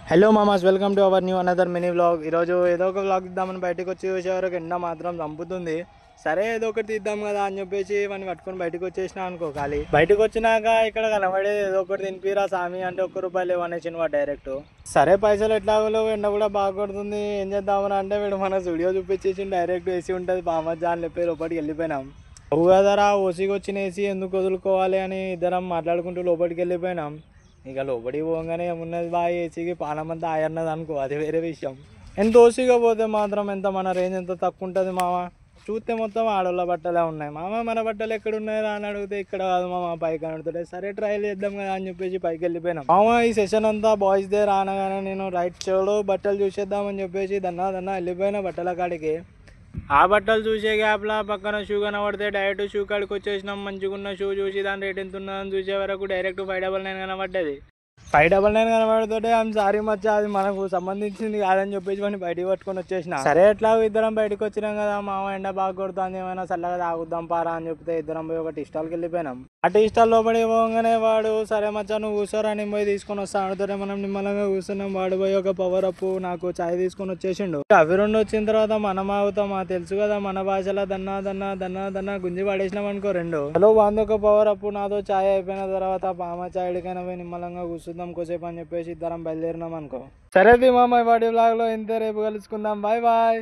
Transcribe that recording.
Hello మామాస్, welcome to our new another mini vlog. ఈరోజు ఏదో ఒక వ్లాగ్ ఇద్దామని బయటకు వచ్చి చూసేవరకు ఎండ మాత్రం చంపుతుంది. సరే ఏదో ఒకటి తీద్దాం కదా అని చెప్పేసి వాడిని పట్టుకొని బయటకు వచ్చేసిన అనుకో. ఖాళీ బయటకు వచ్చినాక ఇక్కడ కనబడేది ఏదో ఒకటి తినిపిరా సామి అంటే ₹1 ఇవ్వనేసిన వాడు డైరెక్ట్. సరే పైసలు ఎట్లాగో ఎండ కూడా బాగా కొడుతుంది, ఏం చేద్దామని అంటే వీడు మన స్టూడియో చూపించేసి డైరెక్ట్ ఏసీ ఉంటుంది పామజ్జా అని చెప్పి లోపలికి వెళ్ళిపోయినాం. కదరా ఓసీకి వచ్చిన ఏసీ ఎందుకు వదులుకోవాలి అని ఇద్దరం మాట్లాడుకుంటూ లోపలికి వెళ్ళిపోయినాం. ఇక లోపలికి పోగానే ఏమున్నది బాగా ఏసీకి పానమంతా ఆయన్నది అనుకో, అది వేరే విషయం. ఎంత ఓసీగా పోతే మాత్రం ఎంత మన రేంజ్ ఎంత తక్కువ ఉంటుంది మామ. చూస్తే మొత్తం ఆడోళ్ళ బట్టలే ఉన్నాయి మామ. మన బట్టలు ఎక్కడ ఉన్నాయో అని అడిగితే ఇక్కడ కాదు మామ పైకి అడుగుతుంటే సరే ట్రైల్ చేద్దాం కదా అని చెప్పేసి పైకి వెళ్ళిపోయినాం మామ. ఈ సెషన్ అంతా బాయ్స్ దే రానగానే నేను రైట్ షోలో బట్టలు చూసేద్దామని చెప్పేసి దన్నా వెళ్ళిపోయిన బట్టల కాడికి. ఆ బట్టలు చూసే గ్యాప్లా పక్కన షూ కనబడితే డైరెక్ట్ షూ కాడికి వచ్చేసినాం. మంచిగున్న షూ చూసి దాని రేట్ ఎంత ఉన్నదని చూసే వరకు డైరెక్ట్ 599 కనబడ్డది. 599 కనబడుతుంటే ఐమ్ సారీ మచ్చా, అది మనకు సంబంధించింది కాదని చెప్పేసి వాడిని బయటికి పట్టుకొని వచ్చేసిన. సరే ఎట్లా ఇద్దరం బయటకు వచ్చినాం కదా మామ, ఎండ బాగా కొడుతుంది ఏమైనా చల్లగా తాగుద్దాం పారా అని చెప్తే ఇద్దరం పోయి ఒక టీ స్టాల్కి వెళ్ళిపోయినాం. ఆ టీ స్టాల్ లోపడి పోగానే వాడు సరే మచ్చా నువ్వు కూర్చోరా నేను పోయి తీసుకొని వస్తా ఆడుతుంటే మనం నిమ్మలంగా కూర్చున్నాం. వాడు పోయి ఒక పవర్ అప్ నాకు చాయ్ తీసుకొని వచ్చేసిండు. అవి రెండు వచ్చిన తర్వాత మనం ఆగుతామా తెలుసు కదా, మన భాషలో దన్నా గుంజి పడేసినాం అనుకో రెండు. హలో ఒక పవర్ అప్ నాతో చాయ్ అయిపోయిన తర్వాత పామ చాయడికైనా పోయి నిమ్మలంగా కూర్చుందాం కోసేపు అని చెప్పేసి ఇద్దరం బయలుదేరినాం అనుకో. సరే మామ వాడి వ్లాగ్ లో ఇంతే, రేపు కలుసుకుందాం. Bye bye.